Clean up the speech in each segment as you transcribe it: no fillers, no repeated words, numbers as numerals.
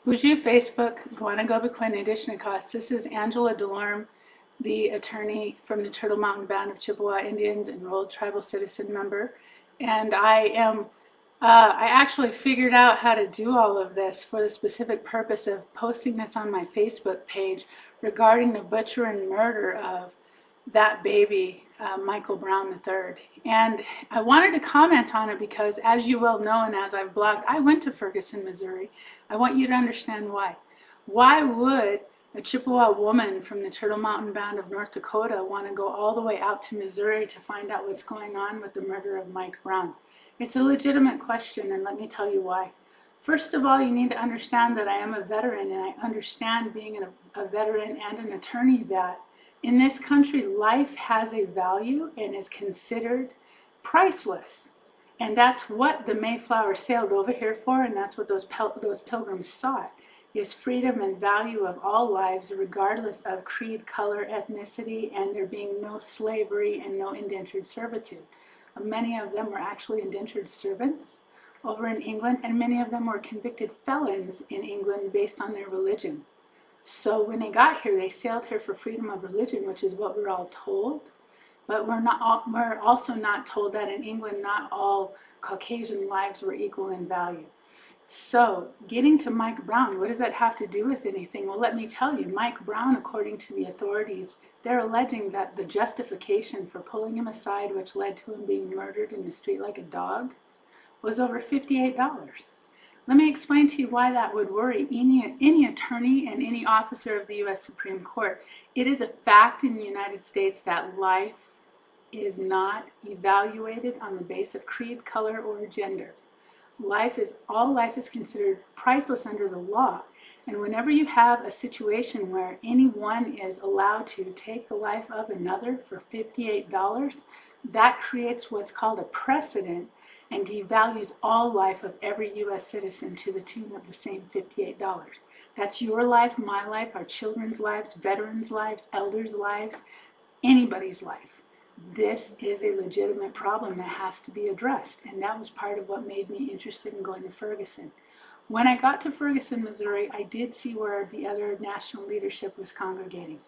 Bonjour Facebook, Guanago Bequin Adishnikos. This is Angela Delorme, the attorney from the Turtle Mountain Band of Chippewa Indians, enrolled tribal citizen member. And I actually figured out how to do all of this for the specific purpose of posting this on my Facebook page regarding the butcher and murder of that baby, Micheal Brown III. And I wanted to comment on it because, as you well know and as I've blogged, I went to Ferguson, Missouri. I want you to understand why. Why would a Chippewa woman from the Turtle Mountain Band of North Dakota want to go all the way out to Missouri to find out what's going on with the murder of Mike Brown? It's a legitimate question, and let me tell you why. First of all, you need to understand that I am a veteran, and I understand being a veteran and an attorney that in this country, life has a value and is considered priceless. And that's what the Mayflower sailed over here for, and that's what those pilgrims sought, is freedom and value of all lives, regardless of creed, color, ethnicity, and there being no slavery and no indentured servitude. Many of them were actually indentured servants over in England, and many of them were convicted felons in England based on their religion. So when they got here, they sailed here for freedom of religion, which is what we're all told. But we're also not told that in England, not all Caucasian lives were equal in value. So getting to Mike Brown, what does that have to do with anything? Well, let me tell you, Mike Brown, according to the authorities, they're alleging that the justification for pulling him aside, which led to him being murdered in the street like a dog, was over $58. Let me explain to you why that would worry any attorney and any officer of the U.S. Supreme Court. It is a fact in the United States that life is not evaluated on the basis of creed, color, or gender. All life is considered priceless under the law. And whenever you have a situation where anyone is allowed to take the life of another for $58, that creates what's called a precedent and devalues all life of every U.S. citizen to the tune of the same $58. That's your life, my life, our children's lives, veterans' lives, elders' lives, anybody's life. This is a legitimate problem that has to be addressed, and that was part of what made me interested in going to Ferguson. When I got to Ferguson, Missouri, I did see where the other national leadership was congregating.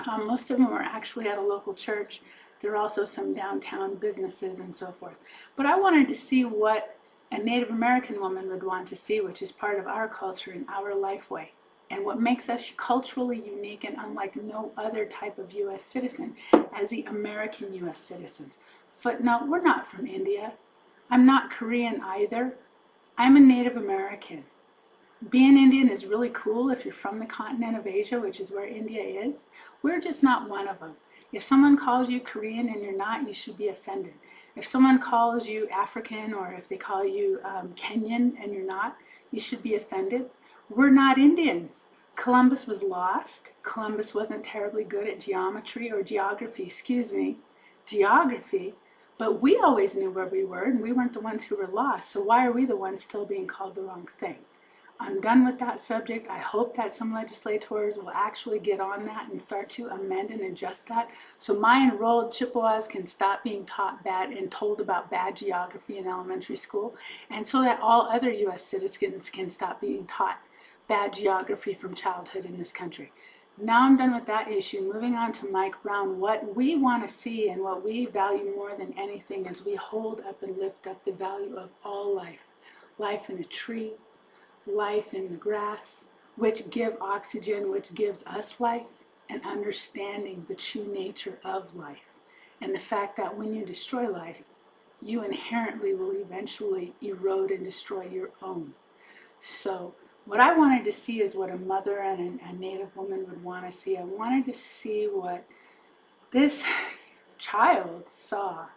Most of them were actually at a local church. There are also some downtown businesses and so forth. But I wanted to see what a Native American woman would want to see, which is part of our culture and our lifeway, and what makes us culturally unique and unlike no other type of U.S. citizen as the American U.S. citizens. Footnote, we're not from India. I'm not Korean either. I'm a Native American. Being Indian is really cool if you're from the continent of Asia, which is where India is. We're just not one of them. If someone calls you Korean and you're not, you should be offended. If someone calls you African, or if they call you Kenyan and you're not, you should be offended. We're not Indians. Columbus was lost. Columbus wasn't terribly good at geometry or geography, geography, but we always knew where we were, and we weren't the ones who were lost. So why are we the ones still being called the wrong thing? I'm done with that subject. I hope that some legislators will actually get on that and start to amend and adjust that, so my enrolled Chippewas can stop being taught bad and told about bad geography in elementary school, and so that all other U.S. citizens can stop being taught bad geography from childhood in this country. Now I'm done with that issue. Moving on to Mike Brown. What we want to see and what we value more than anything is we hold up and lift up the value of all life. Life in a tree, life in the grass, which give oxygen, which gives us life, and understanding the true nature of life. And the fact that when you destroy life, you inherently will eventually erode and destroy your own. So what I wanted to see is what a mother and a Native woman would want to see. I wanted to see what this child saw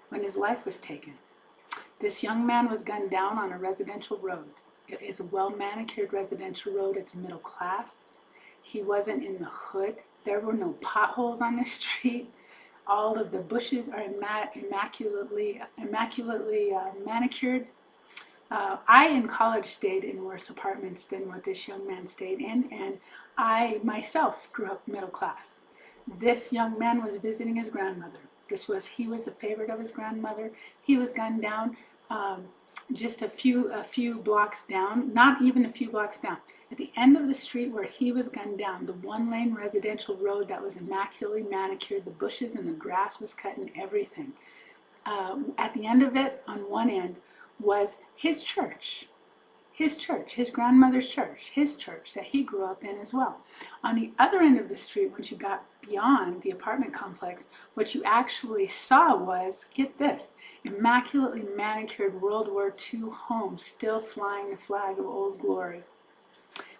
when his life was taken. This young man was gunned down on a residential road. It is a well-manicured residential road. It's middle class. He wasn't in the hood. There were no potholes on the street. All of the bushes are immaculately manicured. I in college stayed in worse apartments than what this young man stayed in, and I myself grew up middle class. This young man was visiting his grandmother. He was a favorite of his grandmother. He was gunned down just a few blocks down, not even a few blocks down. At the end of the street where he was gunned down, the one-lane residential road that was immaculately manicured, the bushes and the grass was cut and everything. At the end of it, on one end, was his church, his grandmother's church, his church that he grew up in as well. On the other end of the street, once you got beyond the apartment complex, what you actually saw was, get this, immaculately manicured World War II homes still flying the flag of Old Glory.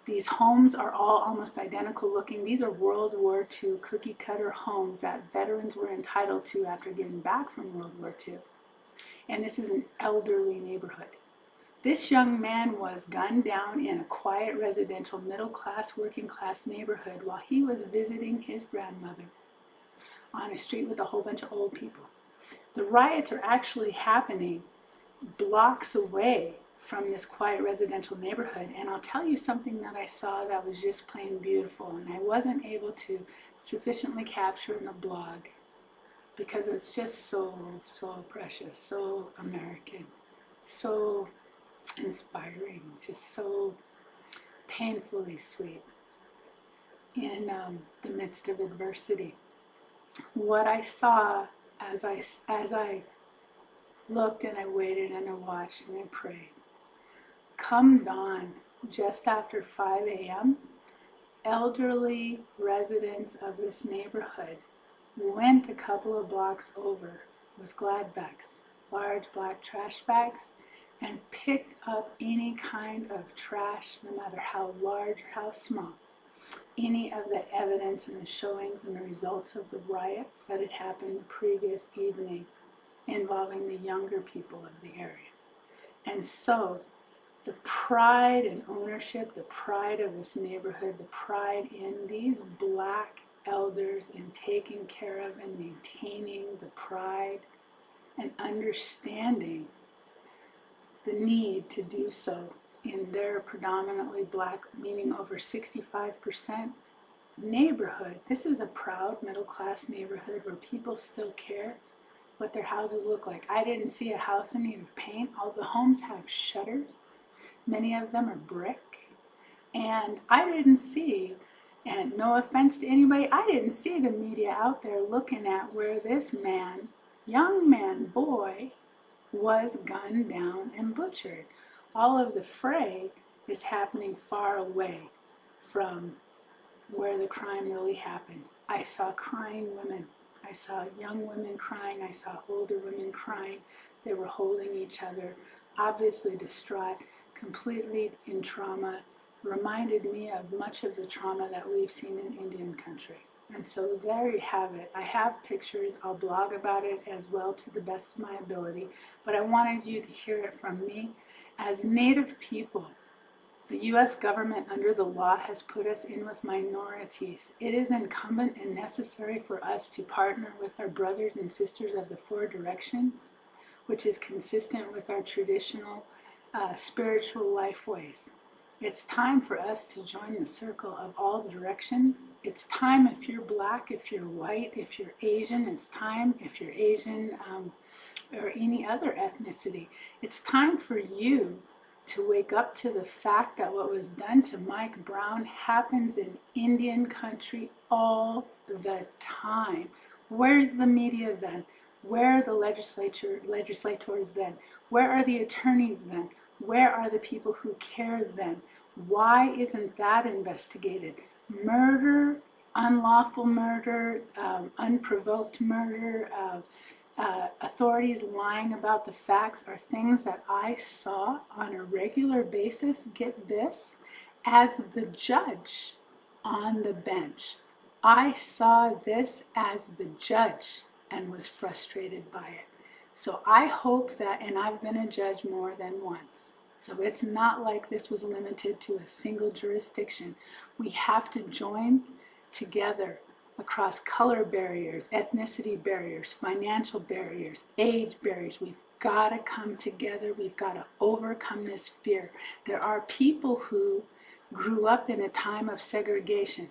These homes are all almost identical looking. These are World War II cookie cutter homes that veterans were entitled to after getting back from World War II. And this is an elderly neighborhood. This young man was gunned down in a quiet residential middle-class, working-class neighborhood while he was visiting his grandmother on a street with a whole bunch of old people. The riots are actually happening blocks away from this quiet residential neighborhood, and I'll tell you something that I saw that was just plain beautiful, and I wasn't able to sufficiently capture in a blog because it's just so precious, so American, so inspiring, just so painfully sweet in the midst of adversity. What I saw as I looked and I waited and I watched and I prayed, come dawn, just after 5 a.m., elderly residents of this neighborhood went a couple of blocks over with glad bags, large black trash bags, and picked up any kind of trash, no matter how large or how small, any of the evidence and the showings and the results of the riots that had happened the previous evening involving the younger people of the area. And so the pride and ownership, the pride of this neighborhood, the pride in these black elders in taking care of and maintaining the pride and understanding the need to do so in their predominantly black, meaning over 65% neighborhood. This is a proud middle-class neighborhood where people still care what their houses look like. I didn't see a house in need of paint. All the homes have shutters. Many of them are brick. And I didn't see, and no offense to anybody, I didn't see the media out there looking at where this man, young man, boy, was gunned down and butchered. All of the fray is happening far away from where the crime really happened. I saw crying women. I saw young women crying. I saw older women crying. They were holding each other, obviously distraught, completely in trauma. Reminded me of much of the trauma that we've seen in Indian country. And so there you have it. I have pictures. I'll blog about it as well to the best of my ability. But I wanted you to hear it from me. As Native people, the U.S. government under the law has put us in with minorities. It is incumbent and necessary for us to partner with our brothers and sisters of the Four Directions, which is consistent with our traditional spiritual life ways. It's time for us to join the circle of all the directions. It's time, if you're black, if you're white, if you're Asian, it's time, if you're Asian or any other ethnicity, it's time for you to wake up to the fact that what was done to Mike Brown happens in Indian country all the time. Where's the media then? Where are the legislators then? Where are the attorneys then? Where are the people who care then? Why isn't that investigated? Murder, unlawful murder, unprovoked murder, authorities lying about the facts are things that I saw on a regular basis, get this, as the judge on the bench. I saw this as the judge and was frustrated by it. So I hope that, and I've been a judge more than once, so it's not like this was limited to a single jurisdiction. We have to join together across color barriers, ethnicity barriers, financial barriers, age barriers. We've got to come together. We've got to overcome this fear. There are people who grew up in a time of segregation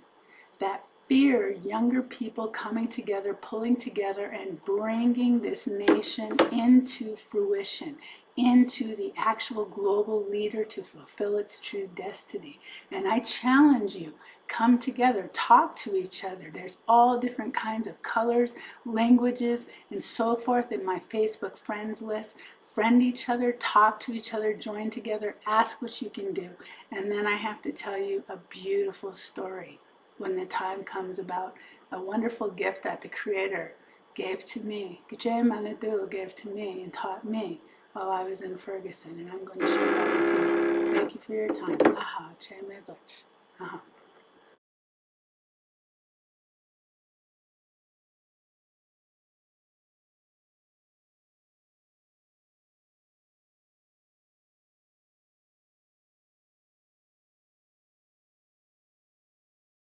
that fear younger people coming together, pulling together, and bringing this nation into fruition, into the actual global leader to fulfill its true destiny. And I challenge you, come together, talk to each other. There's all different kinds of colors, languages, and so forth in my Facebook friends list. Friend each other, talk to each other, join together, ask what you can do. And then I have to tell you a beautiful story when the time comes about a wonderful gift that the Creator gave to me. Gajay Manadu gave to me and taught me while I was in Ferguson, and I'm going to share that with you. Thank you for your time. Aha, che me goch. Aha.